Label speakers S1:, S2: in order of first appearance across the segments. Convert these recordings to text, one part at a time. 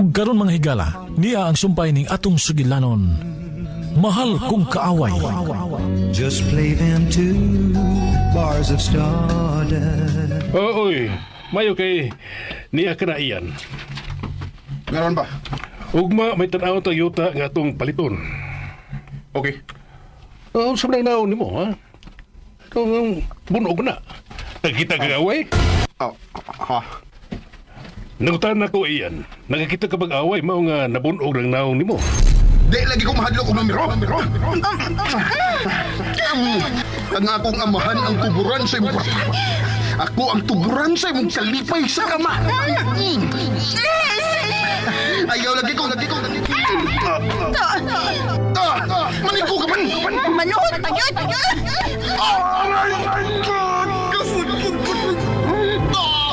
S1: Ug karon mga higala, niya ang sumpay ning atong sugilanon. Mahal kong kaaway.
S2: Just play them two bars of stardust.
S3: Oy, mayo kay niya ka na iyan.
S4: Ngaron ba?
S3: Ugma may tanaw to yuta nga atong paliton.
S4: Okay.
S3: Oh, sa nang naon nimo, ha? Kung bunog na. Nakita ka away?
S4: Oh, ha.
S3: Nangutan na ko iyan. Nakakita ka bag-away, mao nga nabunog ng naong nimo.
S4: Di lagi ko mahadlok og numero. Ang akong amahan ang tuburan sa imong kwarta. Ako ang tuburan sa imong kalipay sa kama. Ayaw lagi ko. Manigo ka man.
S5: Manood pa yun!
S4: Aray ko.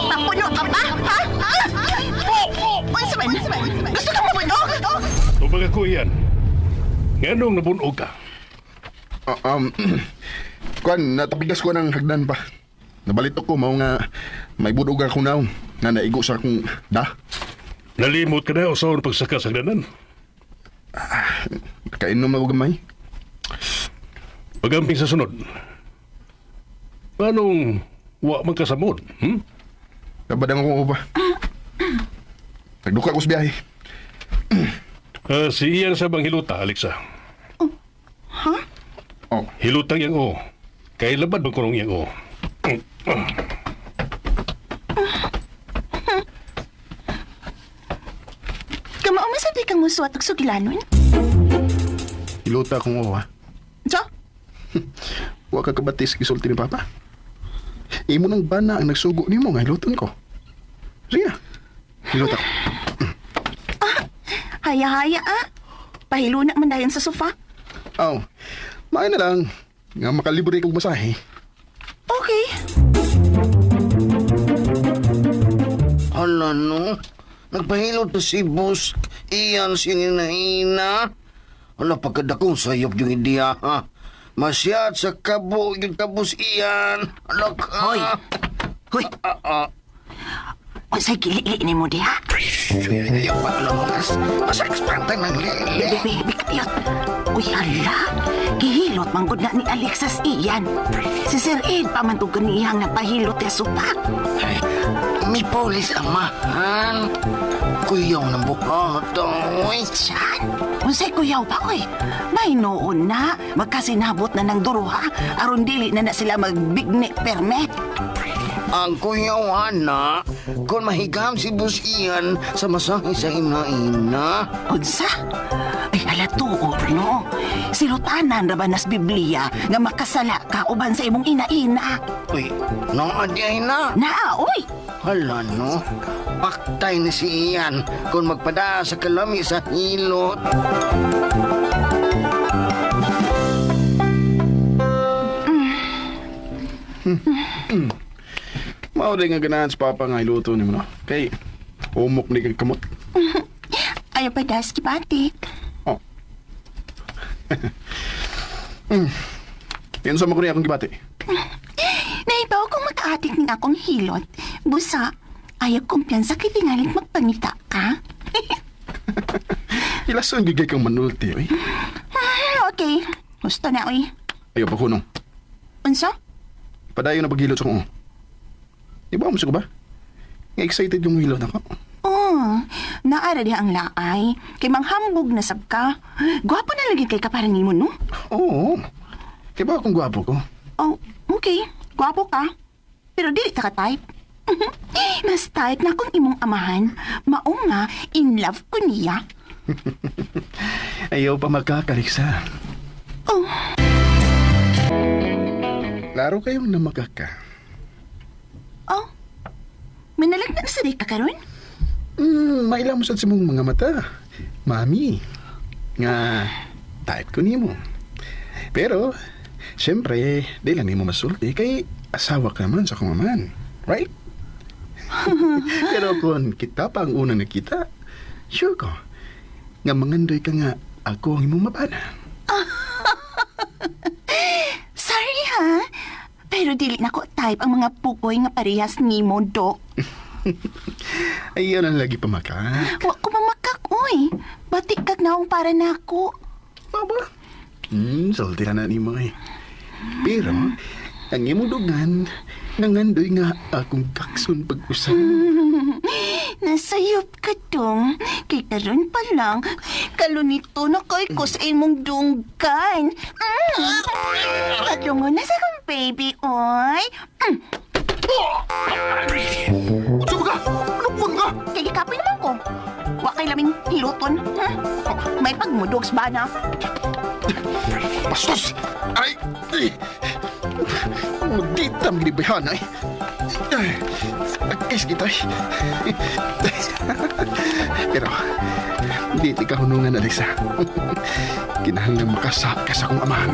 S5: Papuno ka ba? Ha? Unsa man? Gusto ka mabunog?
S3: Tubag ako iyan. Nganong nabunog ka?
S4: Kuan, natapigas ko ng hagdan pa. Nabalito ko, mao nga may budog ako naon na naigo sa akong da.
S3: Nalimot ka na o saan pagsaka sa hagdanan?
S4: Kainom na ko gamay.
S3: Pagamping sa sunod. Anong wa man kasamod?
S4: Kabadang ako ba? Nagduka ko sa biyahe.
S3: Si Ian sa bang hiluta, Alexa.
S4: Oh,
S3: Hilutang yang o. Kay labad bang kurong yang o.
S5: Kamao masabi kang musuat og sugilanon?
S4: hiluta kong owa.
S5: So?
S4: Wa ka kabatis gisulti ni Papa. Imo nang bana ang nagsugo nimo nga hiluton ko. Sige na. Hiluta ko.
S5: Haya-haya Pahilo na man dayon sa sofa.
S4: Oh, maay na lang. Nga makalibre kong masahe.
S5: Okay.
S6: Hala no, nagpahilot to si Boss Ian siyang inaina. Hala pagkadakong sayop yung ideya ha. Masyad sa kabo yung kabus Ian. Hala ka.
S5: Hoy. Hoy. Unsay gili-gili ni mo diha?
S6: Ayaw pa lang mas-expectan ng lili.
S5: Bebe, biktiot. Uy, hala. Gihilot manggod na ni Alexas iyan. Si Sir Ed pamantugan niyang napahilot ya sopa.
S6: Ay, may polis amahan. Kuyaw ng bukatoy.
S5: Siyan. Unsay kuyaw pa, oy. May noon na. Magkasinabot na ng duruha. Aron dili na sila magbigni perme.
S6: Ang kuyaw na, kung mahigam si Boss Ian sa masahe sa ina-ina.
S5: Unsa? Ay, hala tuod, no? Silutanan na ba nas Biblia nga makasala ka uban sa imong ina-ina?
S6: Uy, naadiyay na.
S5: Oy!
S6: Hala no, paktay ni si Ian kung magpada sa kalami sa hilot.
S4: Mao nga ganahan sa Papa nga hiluto nimo no. Kay umok ni kang kamot.
S5: Ayaw pa das kipatik.
S4: Oh. Yan sa mga akong gibati.
S5: Naibaw kong mag-aadik ng akong hilot. Busa, ayaw kumpiyansa kay tingalit magpangita ka.
S4: Ilason gigay kang manulti, oy.
S5: Okay, gusto na, oy.
S4: Ayaw pa kunong.
S5: Unsa?
S4: Padayon na paghilot sa kong. Iba mo ba? Nga excited yung hilot ako.
S5: Oh, naara diha ang laay. Kay manghambog na sab ka. Gwapo na lagi kay kaparang imo, no?
S4: Oo. Iba akong gwapo ko.
S5: Oh, okay. Gwapo ka. Pero dili ta ka-type. Mas type na akong imong amahan. Mao nga, in love ko niya.
S4: Ayaw pa magkakariksa.
S5: Oh,
S4: Laro kayong namagaka.
S5: oh. Manalagnan na sa di ka karon?
S4: Mailang mo sa mong mga mata. Mami. Nga, type ko nimo. Pero, siyempre, di lang nimo masulti kay asawa ka naman sa kumaman. Right? Pero kung kita pa ang unang nakita, sure ko, nga mangandoy ka nga ako ang imong mabana.
S5: Sorry ha. Pero dili na ko type ang mga pukoy nga parehas nimo, Dok.
S4: Ayaw na lagi pamaka.
S5: Wa ko mamaka Bati kag naong para nako.
S4: Aba? Sulti na ni mo eh. Pero, ang imong dugan, nangandoy nga akong kakson pag-usap.
S5: Nasayop ka dong. Kay karon pa lang, kalunito na kay ko sa imong dunggan. Kadungo na sa kong baby, oy.
S4: Saan ka? Anong ka?
S5: Kay kapoy naman ko. Wa kay laming hiluton. May pagmudogs ba na?
S4: Bastos! Ay! Magditam ginibayhan ay. Agkis kita eh. Pero, di ka hunungan, Alisa. Kinahanglang makasap ka sa akong amahan.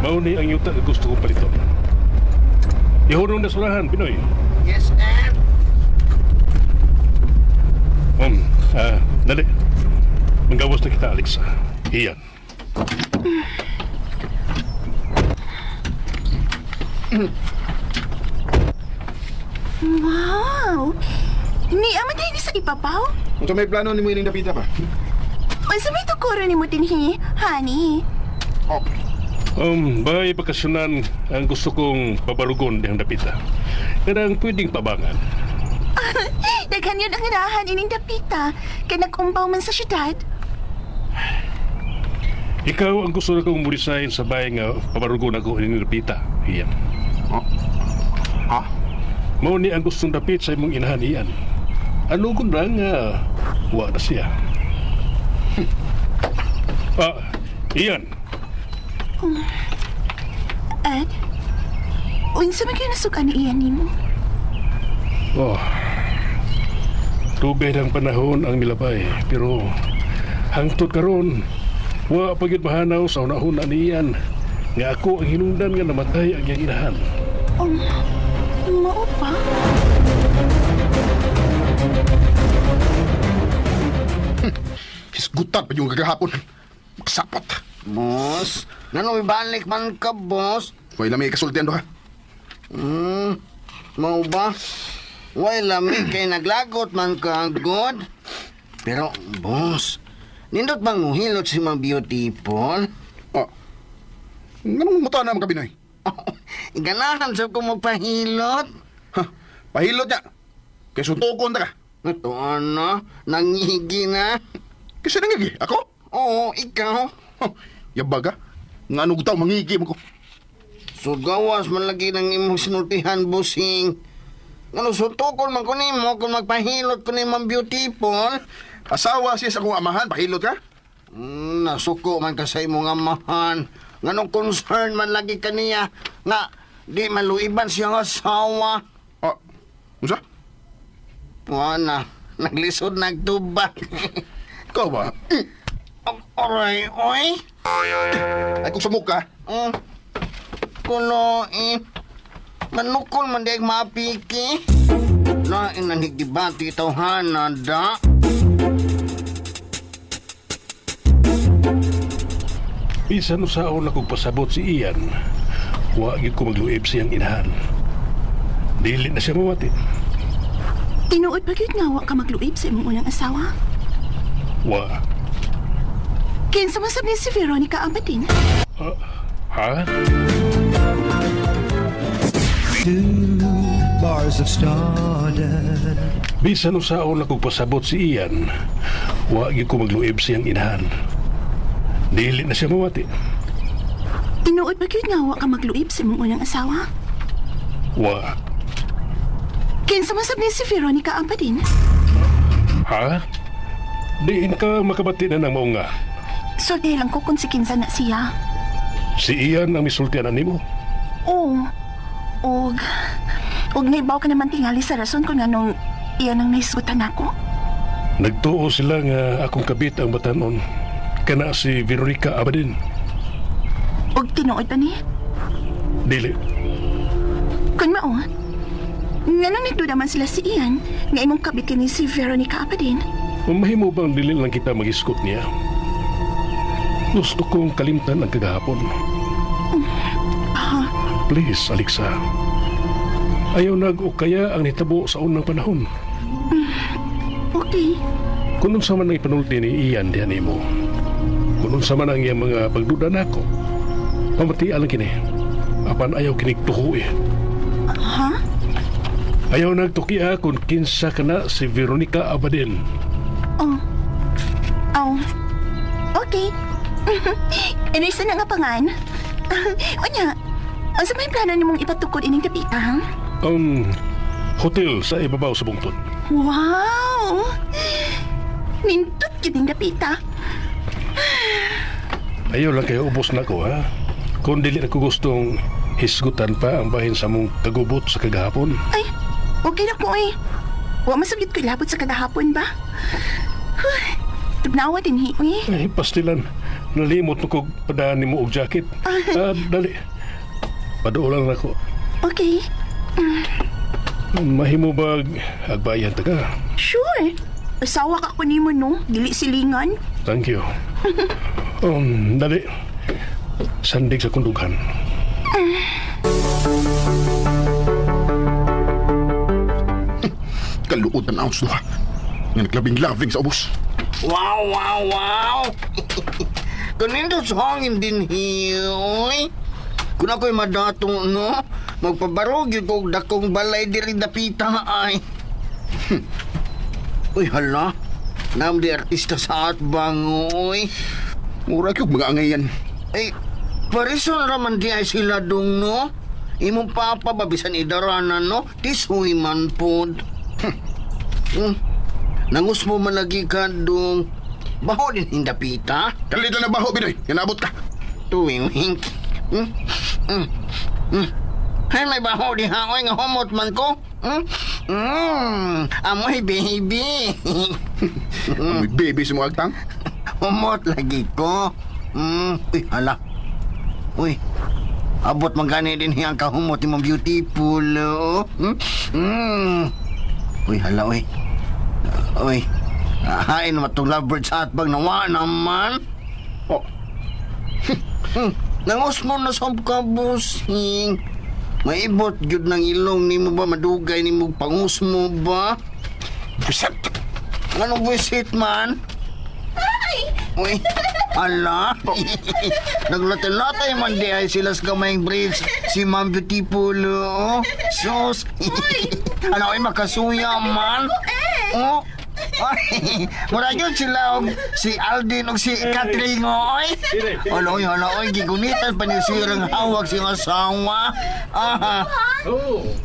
S3: Mauni ang yuta na gusto kong paliton. Ihunong na surahan, Pinoy.
S6: Yes, sir.
S3: Dali. Manggawas na kita, Alexa. Iyan.
S5: Wow! Ni amatay ni sa ipapaw?
S4: Ito may plano ni mo ining dapita pa.
S5: Unsa may tukuro ni mo dinhi, honey?
S4: Oh,
S3: Bay bakasyonan ang gusto kong pabalugon diyang dapita. Kadang pwedeng pabangan.
S5: Daghan yun ang inahan ining dapita. Kaya nag-umpaw man sa syudad.
S3: Ikaw ang gusto na kong murisahin sa bahay nga pabalugon ako ni dapita. Iyan.
S4: ha?
S3: Mao ni ang gustong dapit sa imong inahan iyan. Ano kung lang wa na siya. Iyan.
S5: At, unsa man kayo nasukan ni iyan nimo?
S3: Tubig ang panahon ang milabay, pero hangtod karon wa pagid mahanaw sa unahon niyan nga ako ang hinungdan nga namatay ang iyang inahan.
S5: Mao pa?
S4: Hisgutan pa yung kagahapon. Magsapot.
S6: Boss, nanong ibalik man ka, boss?
S4: Huwag lang may kasultihan do ha.
S6: Mau ba? Way lamig kay naglagot man ka, good. Pero, boss, nindot bang muhilot si mga beautiful?
S4: Oh. Ganun muta naman ka, Binoy.
S6: Ganahan sa ko magpahilot.
S4: Ha? Pahilot niya. Kaya suntukon ta ka.
S6: Ito ano, nangigi na.
S4: Kasi nangigi, ako?
S6: Oo, ikaw.
S4: Huh. Yabag ka. Nga ano gutaw, mangigi mo ko.
S6: So gawas man lagi ng imong sinultihan, bossing. Ano, suntukon man ko nimo kung magpahilot ko ni Ma'am Beautiful.
S4: Asawa siya sa akong amahan, pahilot ka?
S6: Nasuko man ka sa imong amahan. Nganong concern man lagi kaniya nga di maluiban siyang asawa.
S4: Oh, musa?
S6: Wala, naglisod nagtubak.
S4: Ikaw ba?
S6: Aray, oy.
S4: Ay, kung samok ka.
S6: Kuloin. Manukol man di mapiki. Lain na higdibati tawhana da.
S3: Bisan usaon akong pasabot si Ian, wa gyud ko magluib siyang inahan. Dili na siya mawati.
S5: Tinuod pa gyud nga wa ka magluib sa imong unang asawa?
S3: Wa.
S5: Kinsa man sab ni si Veronica Amadin?
S3: Ha?
S2: 2 bars of stardust.
S3: Bisan usaon akong pasabot si Ian, wa gyud ko magluib siyang inahan. Dili na siya mawati.
S5: Tinuod pa gyud nga wa ka magluib sa imong unang asawa?
S3: Wa.
S5: Kinsa man sab ni si Veronica Amadin?
S3: Ha? Diin ka makabati na ng maunga.
S5: Sulti lang ko kung si kinsa na siya.
S3: Si Ian ang misultianan nimo.
S5: Oo. Og naibaw ka naman tingali sa rason kung anong iyan ang naisutan ako?
S3: Nagtuo sila nga akong kabit ang batanon. Kana si Veronica Abadin.
S5: Og tinuod pa ni?
S3: Dili.
S5: Kung mao, nga nang nagduda man sila si Ian, nga imong kabit kini si Veronica Apadin.
S3: Mahimo bang dili lang kita mag-iskot niya? Gusto kong kalimtan ang kagahapon. Please, Alexa. Ayaw nag-ukaya ang nitabo sa unang panahon.
S5: Okay.
S3: Kung sa man ang ipanulti ni Ian diyan mo. Kung sa man ang iyang mga pagduda nako. Pamatian lang kini. Apan ayaw kinig tuho eh.
S5: Ha?
S3: Ayaw nagtukiya kung kinsa ka na si Veronica Abadin.
S5: Oh. Okay. Inisa na nga pangan. Onya, asa may plano nimong ipatukod ining kapitang?
S3: Hotel sa ibabaw sa bungtod.
S5: Wow! Nindot kining kapita.
S3: Ayaw lang kayo ubos na ko, ha? Kung dili na ko gustong hisgutan pa ang bahin sa mong kagubot sa kagahapon.
S5: Ay, okay na ko eh. Wa masagit ko ilabot sa kagahapon ba? Tugnawa din hi.
S3: Ay, pastilan. Nalimot mo kong padaan ni mo og jacket. Dali. Paduolan na ko.
S5: Okay.
S3: Mahimo ba agbayan ta ka?
S5: Sure. Asawa ka ko nimo no, dili silingan.
S3: Thank you. Dali. Sandig sa kundugan.
S4: Kaluod na naos doha. Nga naglabing-labing sa ubos.
S6: Wow! Kung nindot sa hangin din hiyoy. Kung ako'y madatong, no? Magpabarog yun kong dakong balay diri dapita ay. Uy, hala. Nam di artista sa atbang, uy.
S4: Mura kyung mga angayan.
S6: Ay, parison raman di ay sila dong, no? Imong papa babisan idaranan, no? Tisuy man pod. Nangus mo man lagi ka dong. Baho din hindapita.
S4: Kalita na baho, Binoy. Yanabot ka.
S6: Tuwing wink. Hay, may baho di haoy nga humot man ko. Amoy baby.
S4: May baby si mo agtang.
S6: Humot lagi ko. Uy, hala. Uy, abot magani din hiyang kahumot imong beautiful. Oh. Uy, hala, uy. Uy, hain naman itong lovebird sa atbang nawa naman.
S4: Oh,
S6: Nangos mo na sa kabusing. Maibot gyud ng ilong ni mo ba? Madugay ni mo pangus mo ba?
S4: buset.
S6: Anong visit man? Uy, ala. Naglatay-latay man di ay sila sa gamayang bridge. Si Ma'am Beautiful, oh. Sus. Ano, ay makasuya man. Oh. Ay, mura yun sila og si Aldin og si Catherine, oy. Hala, gigunitan pa niya sirang hawak si asawa.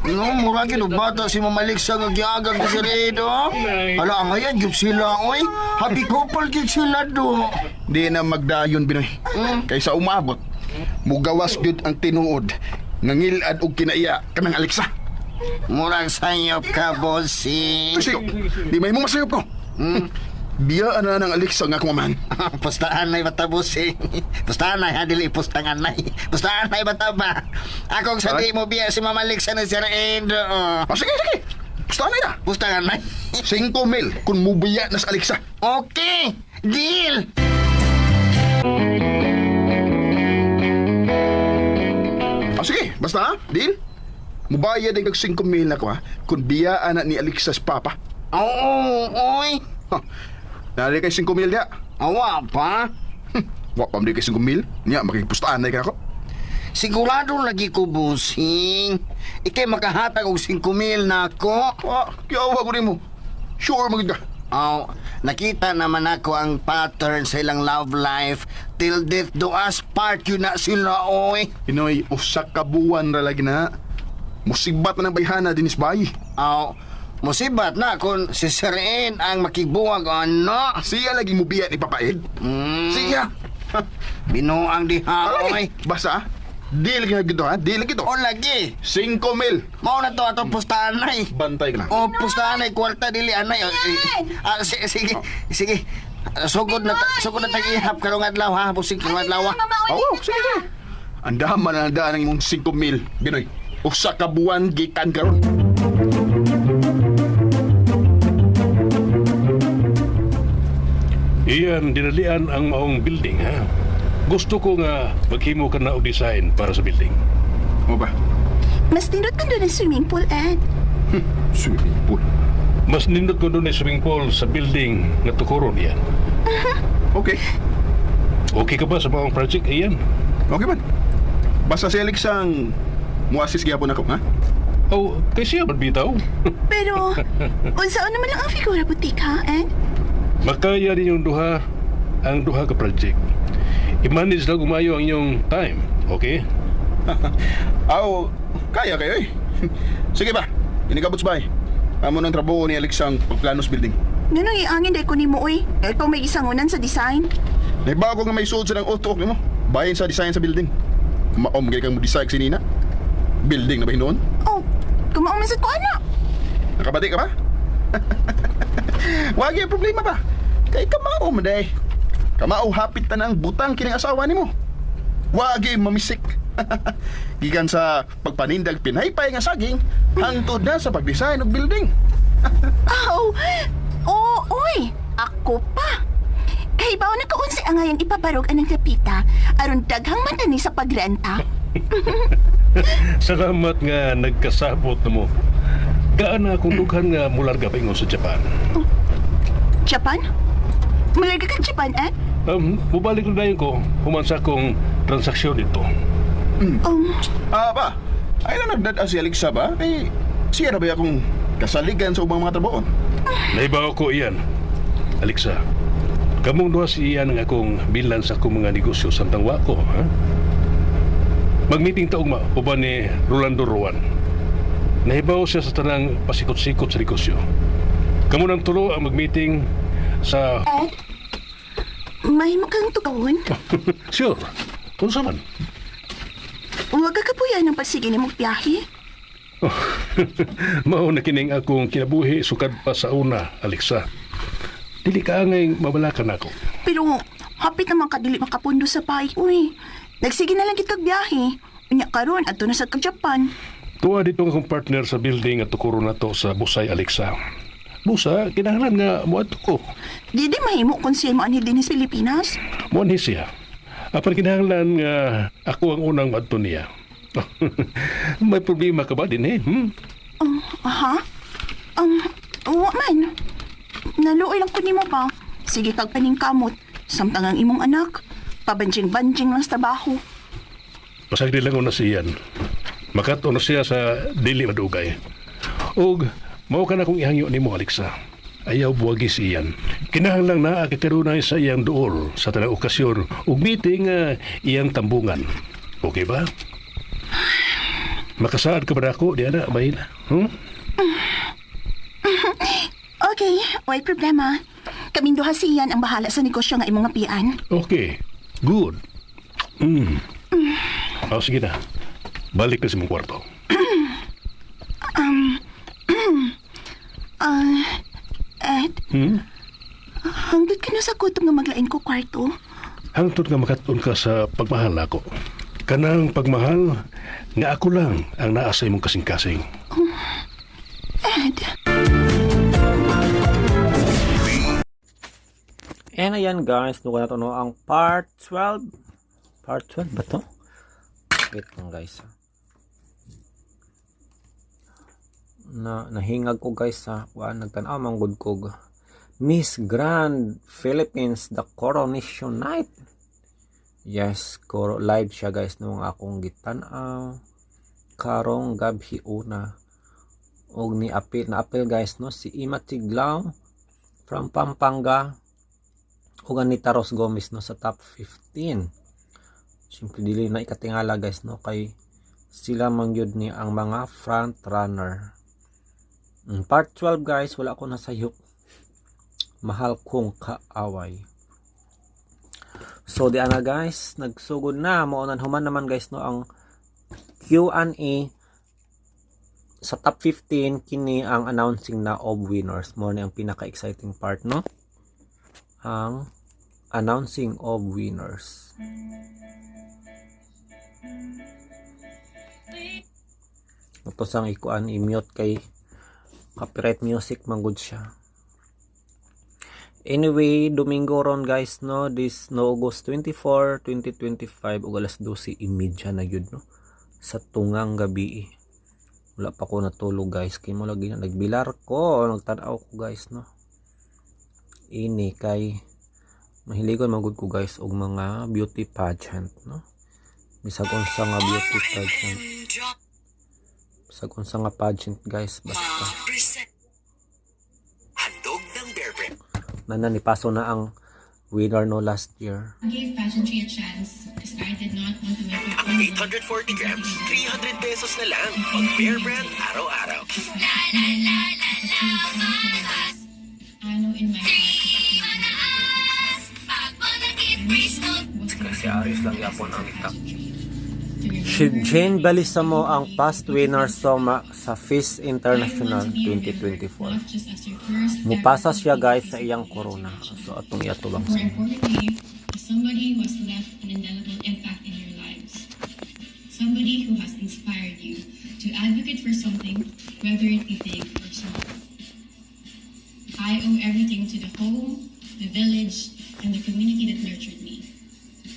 S6: No, mura yun og bata si Mamaliksa nga giagag ni si Redo. Hala, ngayon gyud sila, oy. Happy couple gyud sila do.
S4: Di na magdayon, Binoy. Kaysa umabot, mugawas gyud ang tinuod. Nangilad og kinaiya kanang Alexa.
S6: Murang sayop ka, bossing.
S4: Tusik, di may mo masayop ko. Biyaan na ng Alexa nga kumaman.
S6: Pustaan na bata, bossing. Pustaan na, hadili pustangan na. Pustaan na bata ba? Akong sabi mo biya si Mamalik sa Sir Edo.
S4: Sige. Basta na na.
S6: Pustangan na.
S4: 5,000 kung mubiya na sa Alexa.
S6: Okay, deal.
S4: Sige, basta ha, deal. Mubayad ang 5,000 na ko ha, kung biyaan na ni Alexa sa papa.
S6: Oo, oy.
S4: Ha, nari kay 5,000 niya.
S6: Awa pa.
S4: Wa pa kay 5,000. Niya, makikipustaan na ka ako.
S6: Sigurado lagi ko, bossing. Ikay makahatag og 5,000 na ako.
S4: Kiyawa ko rin mo. Sure magiging ka.
S6: Oh, nakita naman ako ang pattern sa ilang love life. Till death do us part yun na sila, oy.
S4: Pinoy, usak ka buwan ra lagi na. Musibat na ng bayhana dinis bayi.
S6: Oh, musibat na kung si Sir En ang makigbuwag, ano?
S4: Siya lagi mubiya ni Papaed. Siya.
S6: Binuang diha, oy.
S4: Basta, di lagi na gito ha, di lagi to.
S6: O lagi.
S4: 5,000.
S6: Mao na to atong pustahan na eh.
S4: Bantay ka na.
S6: O pustahan na kwarta dili anay. Sige. Sugod na tag-ihap karong adlaw ha, busing karong adlaw.
S4: Oo, sige. Andaman na daan ng imong 5,000. Binoy, usa ka buwan gikan karon.
S3: Iyan, dinalian ang maong building, ha? Gusto ko nga maghimo ka na og design para sa building.
S4: Mo ba?
S5: Mas nindot ka doon ng swimming pool, Ed.
S4: Swimming pool.
S3: Mas nindot ko doon swimming pool sa building nga tukuron iyan.
S4: Okay.
S3: Okay ka ba sa mga project iyan?
S4: Okay man. Basta si Alex ang muasis gyapon ako, ha?
S3: Oh, kay siya bitaw.
S5: Pero, unsaon naman lang ang figura butik, ha, Ed?
S3: Makaya din yung ang duha ka project. I-manage lang umayo ang inyong time, okay?
S4: Aw, kaya kayo eh. Sige ba? Inikabots ba eh? Amo ng trabaho ni Alex ang pagplanos building.
S5: Ganun iangin dahil ko ni mo, uy. Ikaw may isangunan sa design.
S4: Naibago nga may suod sa ng auto ni mo. Bayan sa design sa building. Maom gay kang design si Nina. Building na ba hinoon?
S5: Oh, kumaumasad ko, anak.
S4: Nakabati ka ba? Wagi ang problema ba? Kay kamao mo day. Kamao hapit ta ng butang kining asawa nimo. Wagi mamisik. Gikan sa pagpanindag pinaypay nga saging hangtod na sa pagdesign og building.
S5: Oh, uy. Ako pa. Kahibaw na kaunsi ang ngayon ipabarog anang kapita aron daghang matani sa pagrenta.
S3: Salamat nga nagkasabot na mo. Gaan na akong dughan nga mularga pa ingon sa Japan.
S5: Japan? Malaga ka Japan, Ed?
S3: Mubalik na yun ko human sa akong transaksyon dito.
S4: Ba? Ay na nagdada si Alexa ba? Eh, siya na ba akong kasaligan sa ubang mga trabaho?
S3: Naibaw ko iyan. Alexa, kamong duha si iyan ang akong bilan sa akong mga negosyo samtang wako, ha? Mag-meeting taong uban ni Rolando Rowan. Nahibaw siya sa tanang pasikot-sikot sa negosyo. Kamu nang tulo ang mag-meeting sa...
S5: Ed? May mukhang tukawon.
S3: Sure. Kung saan?
S5: Huwag ka kapuyan ng pagsige ni mong biyahe.
S3: Mao na kining akong kinabuhi sukad pa sa una, Alexa. Dili ka ngay mabalakan ako.
S5: Pero hapit naman kadili makapundo sa bahay, uy. Nagsige na lang kitag biyahe. Unya karon adto na sa Japan.
S3: Tuwa dito akong partner sa building at tukuro na to sa Busay, Alexa. Busa, kinahanglan nga muadto ko.
S5: Di mahimo kung siya mo anhid din sa Pilipinas.
S3: Muanhi siya. Apan kinahanglan nga ako ang unang muadto niya. May problema ka ba din eh?
S5: Aha? Wa man. Naluoy lang ko nimo pa. Sige kag paning kamot. Samtang ang imong anak. Pabanjing-banjing lang sa trabaho.
S3: Pasagdi lang na siyan. Makato na siya sa dili madugay. Og, mao ka na kong ihangyo ni mo, Alexa. Ayaw buwagi siyan. Kinahanglang na kakarunay sa iyang duol sa tanang okasyon ug meeting iyang tambungan. Okay ba? Makasaad ka ba ako, di ana, bahin?
S5: Okay, way problema. Kaming duha siyan ang bahala sa negosyo nga imong apian.
S3: Okay, good. Sige na. Balik na sa mong kwarto.
S5: Ed? Hangdod ka na sa kutom nga maglain ko kwarto.
S3: Hangtod nga makaton ka sa pagmahal ako. Kanang pagmahal nga ako lang ang naa sa imong kasing-kasing.
S5: Ed?
S7: And ayan guys, nuko na to no, ang part 12. Part 12 ba to? Wait lang guys. Nahingag ko guys sa nagtanaw manggod ko. Miss Grand Philippines the Coronation Night. Yes, live siya guys nung akong gitanaw karong gabhi una. Og na apil guys no si Ima Tiglaw from Pampanga. O Anita Ros Gomez no sa top 15. Siyempre dili na ikatingala guys no kay sila mangyud ni ang mga front runner. Part 12 guys, wala ako nasayok. Mahal kong kaaway. So di ana guys, nagsugod na mo nan human naman guys no ang Q&A sa top 15 kini ang announcing na of winners. Mo ni ang pinaka-exciting part no. Ang announcing of winners. Ito sang ikuan i-mute kay copyright music manggod siya. Anyway, Domingo ron guys no, this no August 24, 2025 ug alas 12:30 na gyud no sa tungang gabi. Wala pa ko natulog guys, kay mo lagi na nagbilar ko, nagtanaw ko guys no. Ini kay mahiligon magud ko guys og mga beauty pageant no. Bisag unsa nga beauty pageant. Bisag unsa nga pageant guys basta.
S8: Handog ng Bear Brand.
S7: Nananipaso na ang winner no last year.
S9: I gave pageantry a chance because I did not want to make my
S8: Ang
S9: own
S8: 840 grams, 300 pesos na lang. Pag Bear Brand, araw-araw.
S9: I know in my heart
S7: Kasi Aris lang yapon ang top. Si Jane Balisamo ang past winner sa FIS International 2024. Mupasa siya guys sa iyang corona. So atong iatubang
S9: More
S7: sa
S9: importantly, somebody who has left an indelible impact in your lives. Somebody who has inspired you to advocate for something, whether it be big or small. I owe everything to the home, the village, and the community that nurtured me.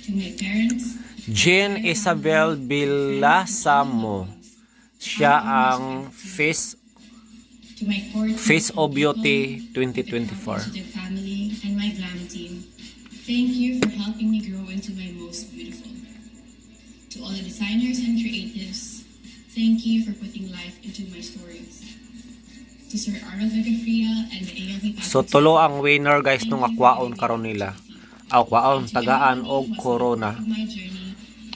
S9: To my parents,
S7: Jane Isabel Bilasamo. Siya ang
S9: to my core
S7: Face of Beauty
S9: to
S7: 2024.
S9: their family and my glam team. Thank you for helping me grow into my most beautiful. To all the designers and creatives, thank you for putting life into my stories. To Sir Arnold Vegafria and the ALV
S7: So tulo ang winner guys nung akwaon karon nila. Akwaon tagaan og corona.
S9: my journey.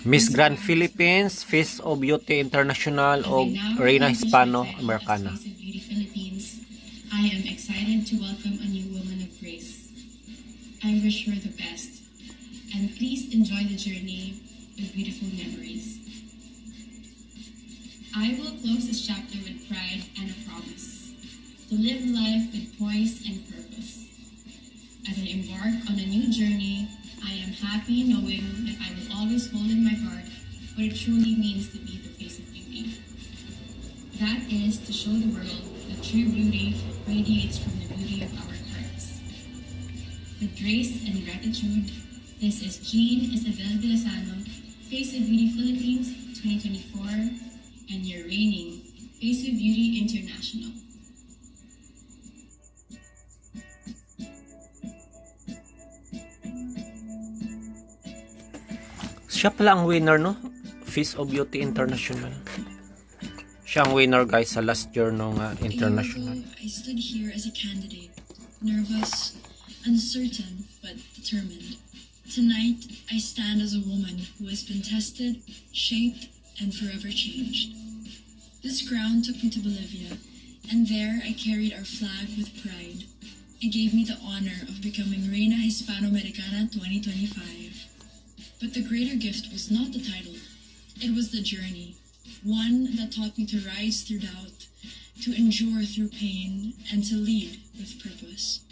S7: Miss Grand Philippines, Face of Beauty International o Reina Hispano Americana.
S9: Face of Beauty Philippines, I am excited to welcome a new woman of grace. I wish her the best, and please enjoy the journey with beautiful memories. I will close this chapter with pride and a promise to live life with poise and purpose. As I embark on a new journey, I am happy knowing that I will always hold in my heart what it truly means to be the face of beauty. That is to show the world that true beauty radiates from the beauty of our hearts. With grace and gratitude, this is Jean Isabel Bilasano, Face of Beauty Philippines 2024, and your reigning Face of Beauty International.
S7: Siya pala ang winner no? Face of Beauty International. Siya ang winner guys sa last year nung international.
S9: I stood here as a candidate, nervous, uncertain, but determined. Tonight, I stand as a woman who has been tested, shaped, and forever changed. This crown took me to Bolivia, and there I carried our flag with pride. It gave me the honor of becoming Reina Hispano-Americana 2025. But the greater gift was not the title. It was the journey. One that taught me to rise through doubt, to endure through pain, and to lead with purpose.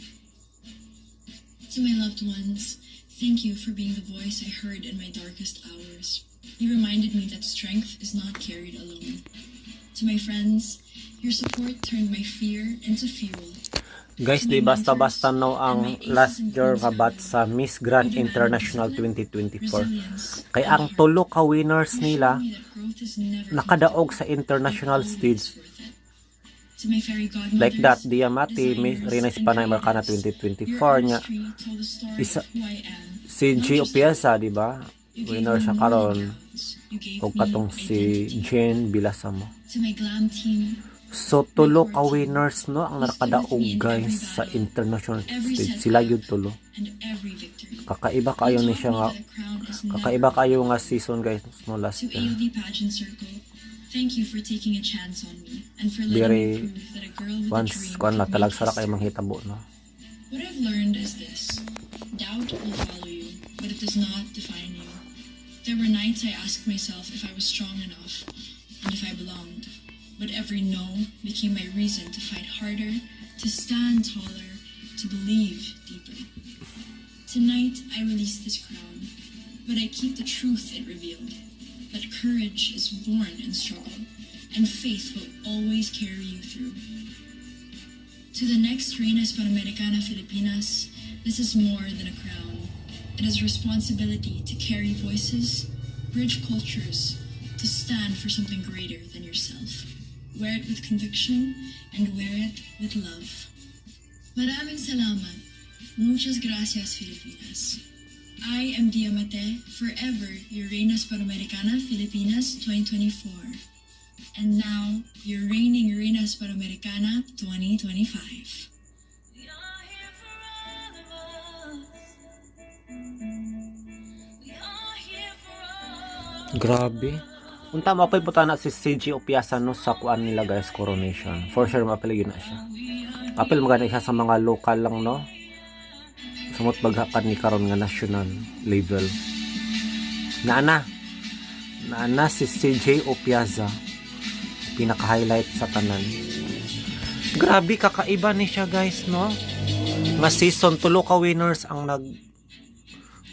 S9: To my loved ones, thank you for being the voice I heard in my darkest hours. You reminded me that strength is not carried alone. To my friends, your support turned my fear into fuel.
S7: Guys, di basta-basta no ang last year nga batch sa Miss Grand International 2024. Kay ang tulo ka winners nila nakadaog sa international stage. Like that, Diamante, Miss Reina Hispano Americana 2024 nya. Isa, si G. Opiesa, di ba? Winner siya karon. O katong si Jane Bilasamo.
S9: To my glam team,
S7: So tulo ka winners no ang nakadaog guys sa international stage. Sila yun tulo.
S9: and every victory.
S7: Kakaiba kayo ni siya nga. Kakaiba kayo nga season guys no last
S9: To
S7: year.
S9: ALD Pageant Circle, thank you for taking a chance on me and for letting
S7: Very
S9: me prove that a girl with a
S7: once
S9: dream
S7: kuan na
S9: can
S7: talag
S9: make
S7: sara kay
S9: history.
S7: manghitabo no.
S9: What I've learned is this: doubt will follow you, but it does not define you. There were nights I asked myself if I was strong enough and if I belonged. But every no became my reason to fight harder, to stand taller, to believe deeper. Tonight, I release this crown, but I keep the truth it revealed, that courage is born in struggle, and faith will always carry you through. To the next Reina Hispano-Americana Filipinas, this is more than a crown. It is responsibility to carry voices, bridge cultures, to stand for something greater than yourself. Wear it with conviction and wear it with love. Maraming salamat. Muchas gracias, Filipinas. I am Diamante, forever your Reinas Panamericana Filipinas 2024. And now, your reigning Reinas Panamericana 2025.
S7: Grabe. Unta mo apil puta na si CJ Opiasa no sa kuan nila guys, coronation. For sure mapiligin na siya. Apil magana siya sa mga local lang no. Sumot baghakan ni karon nga national level. Naana si CJ Opiasa pinaka-highlight sa tanan. Grabe kakaiba ni siya guys no. Nga season tulo ka winners ang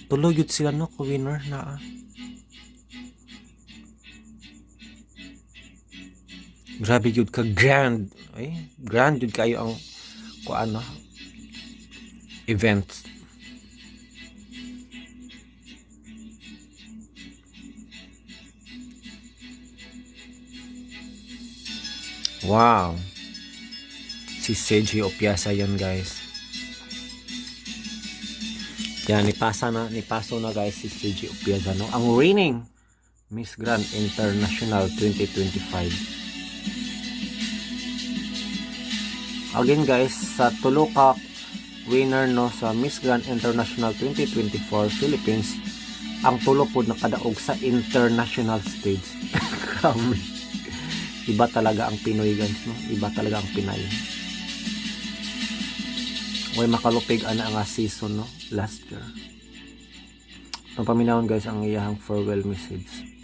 S7: tulo yun sila no ka winner na grabe yun ka grand grand yun kayo ang kuan no event. Wow, si CJ Opiasa yan guys. Yan, nipaso na guys si CJ Opiasa no, ang reigning Miss Grand International 2025. Again guys, sa tulo ka winner no sa Miss Grand International 2024 Philippines, ang tulo po nakadaog sa international stage. Grabe. Iba talaga ang Pinoy guys no, iba talaga ang Pinay. Way makalupig ana nga season no last year. Ang paminawon guys ang iyang farewell message.